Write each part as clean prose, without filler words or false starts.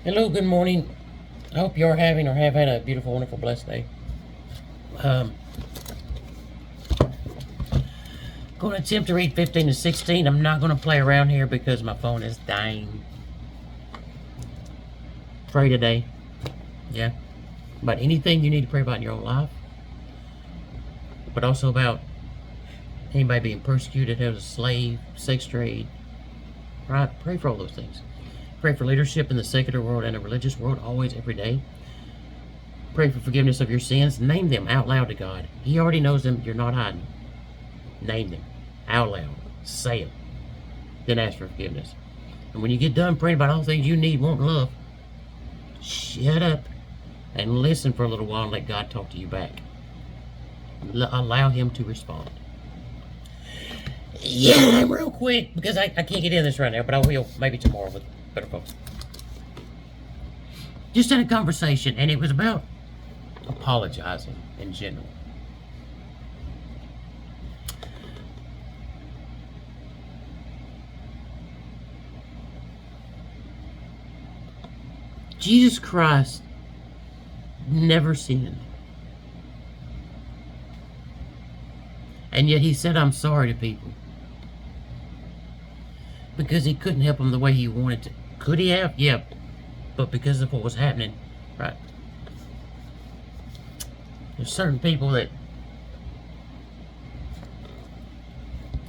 Hello, good morning. I hope you're having or have had a beautiful, wonderful, blessed day. Um, going to attempt to read 15 to 16. I'm not going to play around here because my phone is dying. Pray today. Yeah. About anything you need to pray about in your own life. But also about anybody being persecuted as a slave, sex trade. Right? Pray for all those things. Pray for leadership in the secular world and the religious world, always, every day. Pray for forgiveness of your sins. Name them out loud to God. He already knows them. You're not hiding. Name them out loud. Say them. Then ask for forgiveness. And when you get done praying about all the things you need, want, and love, shut up and listen for a little while and let God talk to you back. Allow Him to respond. Yeah, real quick, because I can't get in this right now, but I will maybe tomorrow with better folks. Just had a conversation, and it was about apologizing in general. Jesus Christ never sinned. And yet he said, I'm sorry to people. Because he couldn't help them the way he wanted to. Could he have? Yeah. But because of what was happening, right? There's certain people that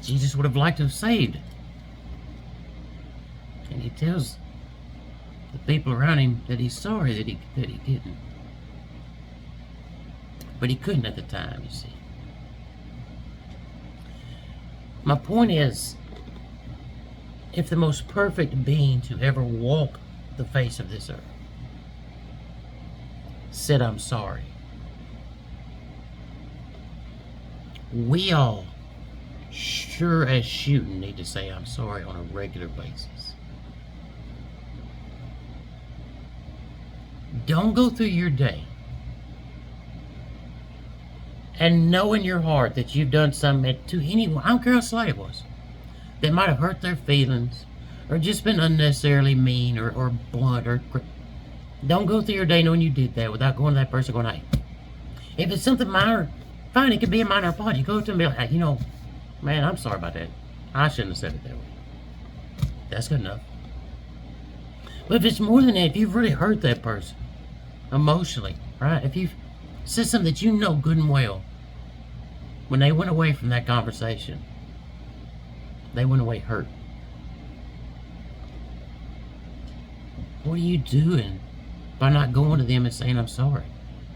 Jesus would have liked to have saved. And he tells the people around him that he's sorry that he didn't. But he couldn't at the time, you see. My point is, if the most perfect being to ever walk the face of this earth said, I'm sorry, we all, sure as shooting, need to say I'm sorry on a regular basis. Don't go through your day and know in your heart that you've done something to anyone, I don't care how slight it was, that might have hurt their feelings or just been unnecessarily mean or blunt or... Don't go through your day knowing you did that without going to that person going, hey, if it's something minor, fine, it could be a minor apology. Go to them and be like, hey, man, I'm sorry about that. I shouldn't have said it that way. That's good enough. But if it's more than that, if you've really hurt that person emotionally, right? If you've said something that you know good and well, when they went away from that conversation, they went away hurt. What are you doing by not going to them and saying, I'm sorry?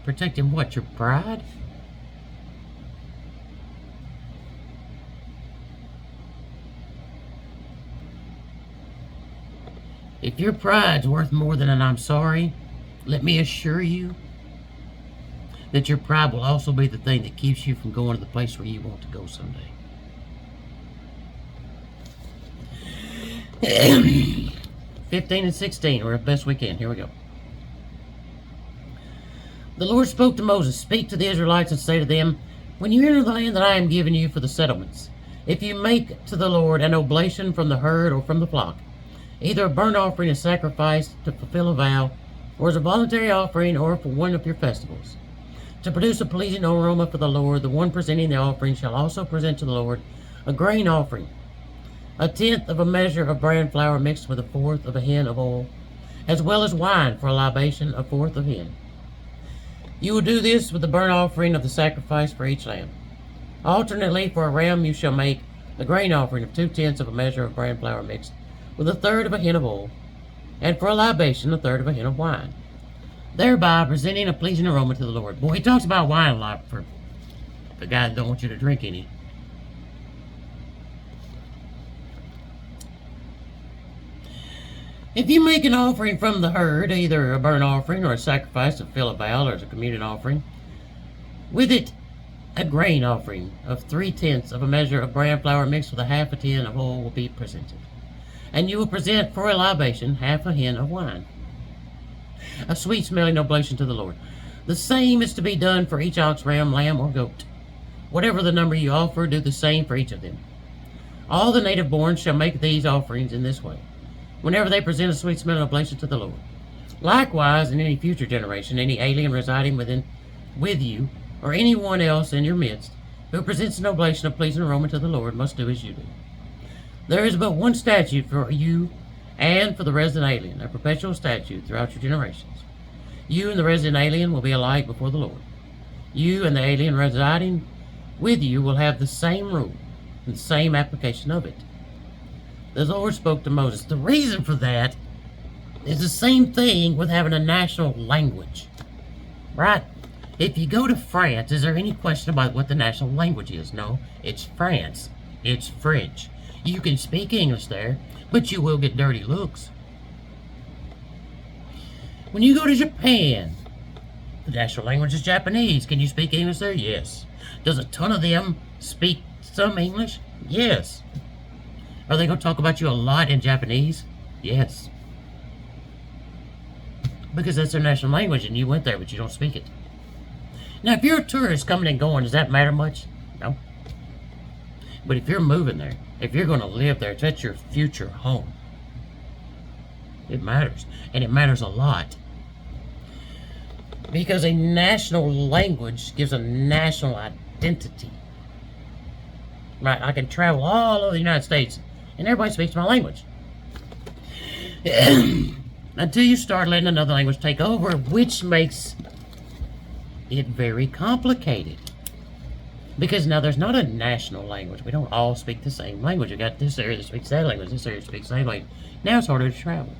Protecting what? Your pride? If your pride's worth more than an I'm sorry, let me assure you that your pride will also be the thing that keeps you from going to the place where you want to go someday. 15 and 16, or the best we can. Here we go. The Lord spoke to Moses, speak to the Israelites and say to them, when you enter the land that I am giving you for the settlements, if you make to the Lord an oblation from the herd or from the flock, either a burnt offering, a sacrifice to fulfill a vow, or as a voluntary offering, or for one of your festivals, to produce a pleasing aroma for the Lord, the one presenting the offering shall also present to the Lord a grain offering, a tenth of a measure of bran flour mixed with a fourth of a hin of oil, as well as wine for a libation, a fourth of hin. You will do this with the burnt offering of the sacrifice for each lamb. Alternately, for a ram you shall make a grain offering of 2/10 of a measure of bran flour mixed with a third of a hin of oil, and for a libation, a third of a hin of wine, thereby presenting a pleasing aroma to the Lord. Boy, he talks about wine a lot for the guy that don't want you to drink any. If you make an offering from the herd, either a burnt offering or a sacrifice to fill a vow or as a communion offering, with it a grain offering of 3/10 of a measure of bran flour mixed with a half a tin of oil will be presented. And you will present for a libation half a hin of wine, a sweet smelling oblation to the Lord. The same is to be done for each ox, ram, lamb, or goat. Whatever the number you offer, do the same for each of them. All the native born shall make these offerings in this way, whenever they present a sweet smelling oblation to the Lord. Likewise, in any future generation, any alien residing with you, or anyone else in your midst, who presents an oblation of pleasing aroma to the Lord, must do as you do. There is but one statute for you and for the resident alien, a perpetual statute throughout your generations. You and the resident alien will be alike before the Lord. You and the alien residing with you will have the same rule and the same application of it. The Lord spoke to Moses. The reason for that is the same thing with having a national language, right? If you go to France, is there any question about what the national language is? No, it's France. It's French. You can speak English there, but you will get dirty looks. When you go to Japan, the national language is Japanese. Can you speak English there? Yes. Does a ton of them speak some English? Yes. Are they going to talk about you a lot in Japanese? Yes. Because that's their national language and you went there, but you don't speak it. Now, if you're a tourist coming and going, does that matter much? No. But if you're moving there, if you're going to live there, if that's your future home, it matters. And it matters a lot. Because a national language gives a national identity. Right? I can travel all over the United States and everybody speaks my language. Until you start letting another language take over, which makes it very complicated. Because now there's not a national language. We don't all speak the same language. You got this area that speaks that language, this area that speaks that language. Now it's harder to travel.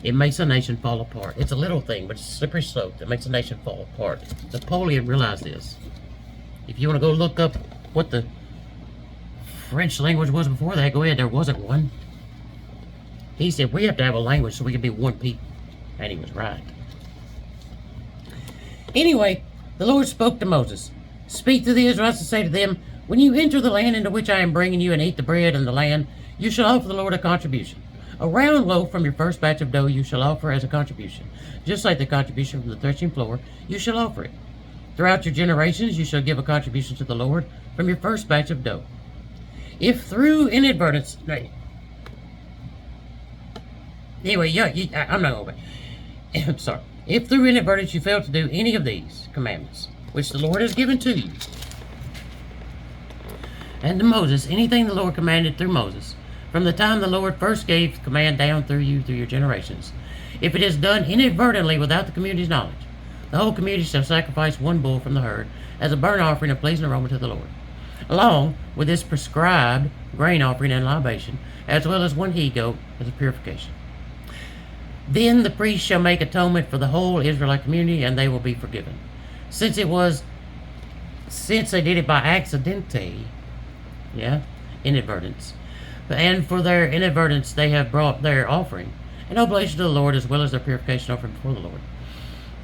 It makes a nation fall apart. It's a little thing, but it's a slippery slope that makes a nation fall apart. Napoleon realized this. If you want to go look up what the French language was before that, go ahead. There wasn't one. He said, we have to have a language so we can be one people. And he was right. Anyway, the Lord spoke to Moses. Speak to the Israelites and say to them, when you enter the land into which I am bringing you and eat the bread in the land, you shall offer the Lord a contribution. A round loaf from your first batch of dough you shall offer as a contribution. Just like the contribution from the threshing floor, you shall offer it. Throughout your generations, you shall give a contribution to the Lord from your first batch of dough. If through inadvertence... Anyway, I'm not going to... I'm sorry. If through inadvertence you fail to do any of these commandments, which the Lord has given to you, and to Moses, anything the Lord commanded through Moses, from the time the Lord first gave the command down through you, through your generations, if it is done inadvertently without the community's knowledge, the whole community shall sacrifice one bull from the herd as a burnt offering of pleasing aroma to the Lord, along with this prescribed grain offering and libation, as well as one he-goat as a purification. Then the priest shall make atonement for the whole Israelite community, and they will be forgiven. Since they did it by accidente, inadvertence, and for their inadvertence they have brought their offering, an oblation to the Lord, as well as their purification offering before the Lord.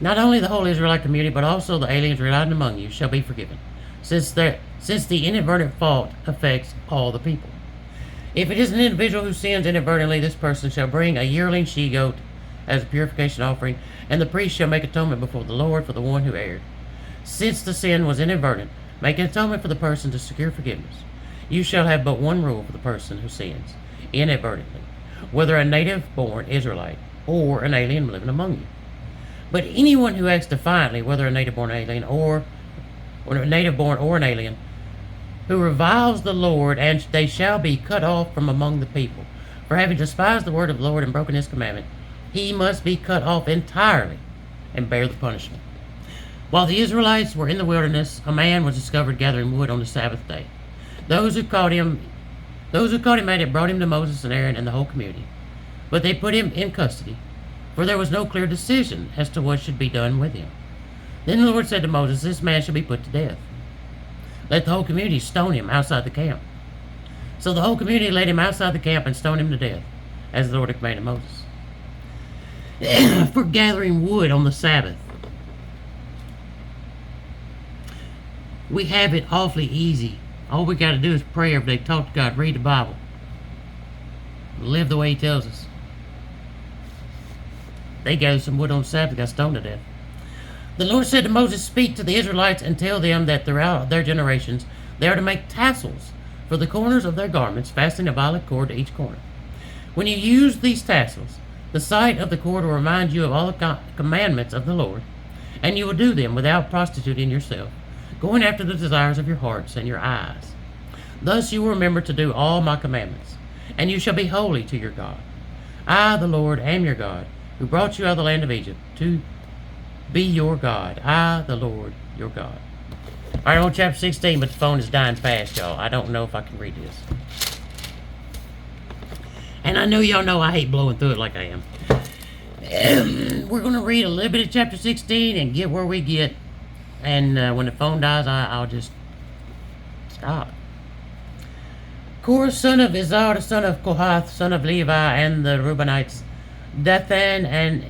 Not only the whole Israelite community, but also the aliens residing among you shall be forgiven, since the inadvertent fault affects all the people. If it is an individual who sins inadvertently, this person shall bring a yearling she-goat as a purification offering, and the priest shall make atonement before the Lord for the one who erred. Since the sin was inadvertent, make an atonement for the person to secure forgiveness. You shall have but one rule for the person who sins inadvertently, whether a native-born Israelite or an alien living among you. But anyone who acts defiantly, whether a native-born alien or a native-born or an alien, who reviles the Lord, and they shall be cut off from among the people. For having despised the word of the Lord and broken his commandment, he must be cut off entirely and bear the punishment. While the Israelites were in the wilderness, a man was discovered gathering wood on the Sabbath day. Those who caught him at it brought him to Moses and Aaron and the whole community. But they put him in custody, for there was no clear decision as to what should be done with him. Then the Lord said to Moses, this man shall be put to death. Let the whole community stone him outside the camp. So the whole community led him outside the camp and stoned him to death, as the Lord had commanded Moses. For gathering wood on the Sabbath. We have it awfully easy. All we got to do is pray every day, talk to God, read the Bible, live the way he tells us. They gathered some wood on the Sabbath, got stoned to death. The Lord said to Moses, speak to the Israelites and tell them that throughout their generations they are to make tassels for the corners of their garments, fastening a violet cord to each corner. When you use these tassels, The sight of the court will remind you of all the commandments of the Lord, and you will do them without prostituting yourself, going after the desires of your hearts and your eyes. Thus you will remember to do all my commandments, and you shall be holy to your God. I, the Lord, am your God, who brought you out of the land of Egypt to be your God. I, the Lord, your God. All right, on chapter 16, but the phone is dying fast, y'all. I don't know if I can read this. And I know y'all know I hate blowing through it like I am. We're going to read a little bit of chapter 16 and get where we get. And when the phone dies, I'll just stop. Korah, son of Izhar, son of Kohath, son of Levi, and the Reubenites, Dathan and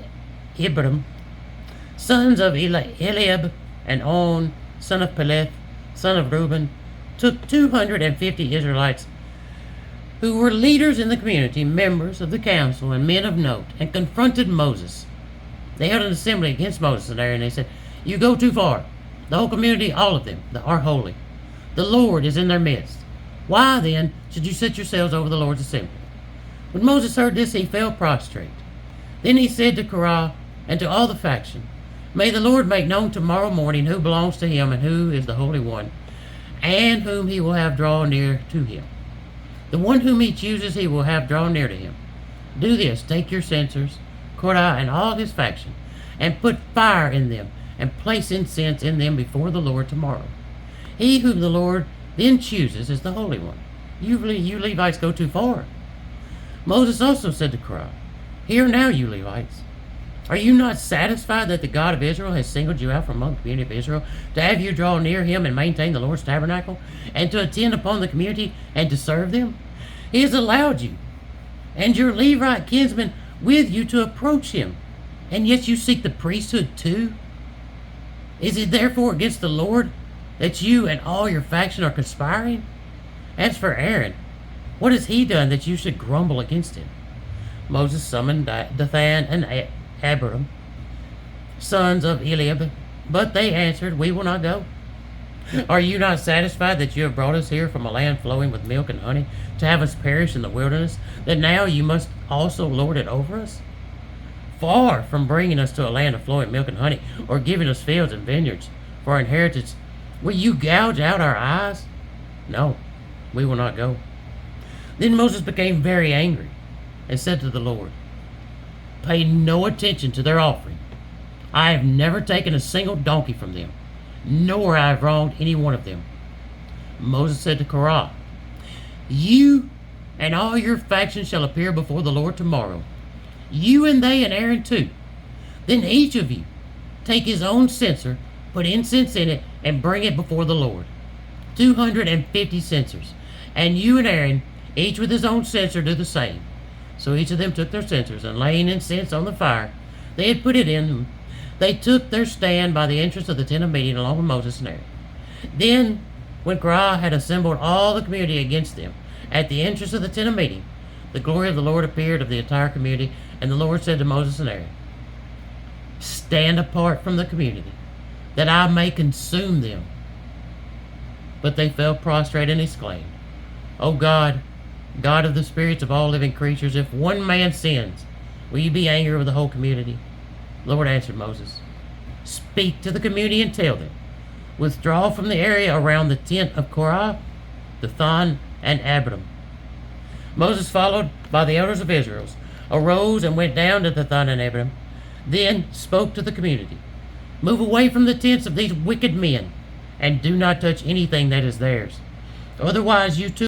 Abiram, sons of Eliab, and On, son of Peleth, son of Reuben, took 250 Israelites who were leaders in the community, members of the council, and men of note, and confronted Moses. They held an assembly against Moses and Aaron, and they said, "You go too far. The whole community, all of them, are holy. The Lord is in their midst. Why, then, should you set yourselves over the Lord's assembly?" When Moses heard this, he fell prostrate. Then he said to Korah and to all the faction, "May the Lord make known tomorrow morning who belongs to him and who is the Holy One, and whom he will have draw near to him. The one whom he chooses he will have draw near to him. Do this, take your censers, Korah and all his faction, and put fire in them, and place incense in them before the Lord tomorrow. He whom the Lord then chooses is the Holy One. You Levites go too far." Moses also said to Korah, "Hear now, you Levites. Are you not satisfied that the God of Israel has singled you out from among the community of Israel to have you draw near him and maintain the Lord's tabernacle, and to attend upon the community and to serve them? He has allowed you and your Levite kinsmen with you to approach him, and yet you seek the priesthood too? Is it therefore against the Lord that you and all your faction are conspiring? As for Aaron, what has he done that you should grumble against him?" Moses summoned Dathan and Abiram, sons of Eliab, but they answered, "We will not go. Are you not satisfied that you have brought us here from a land flowing with milk and honey to have us perish in the wilderness, that now you must also lord it over us? Far from bringing us to a land of flowing milk and honey, or giving us fields and vineyards for our inheritance, will you gouge out our eyes? No, we will not go." Then Moses became very angry and said to the Lord, "Pay no attention to their offering. I have never taken a single donkey from them, nor I have wronged any one of them." Moses said to Korah, "You and all your factions shall appear before the Lord tomorrow, you and they and Aaron too. Then each of you take his own censer, put incense in it, and bring it before the Lord. 250 censers, and you and Aaron, each with his own censer, do the same." So each of them took their censers, and laying incense on the fire they had put it in, they took their stand by the entrance of the tent of meeting along with Moses and Aaron. Then, when Korah had assembled all the community against them at the entrance of the tent of meeting, the glory of the Lord appeared of the entire community, and the Lord said to Moses and Aaron, "Stand apart from the community, that I may consume them." But they fell prostrate and exclaimed, "O God, God of the spirits of all living creatures, if one man sins, will you be angry with the whole community?" The Lord answered Moses, "Speak to the community and tell them, withdraw from the area around the tent of Korah, Dathan, and Abiram." Moses, followed by the elders of Israel, arose and went down to Dathan and Abiram, then spoke to the community, "Move away from the tents of these wicked men, and do not touch anything that is theirs. Otherwise you too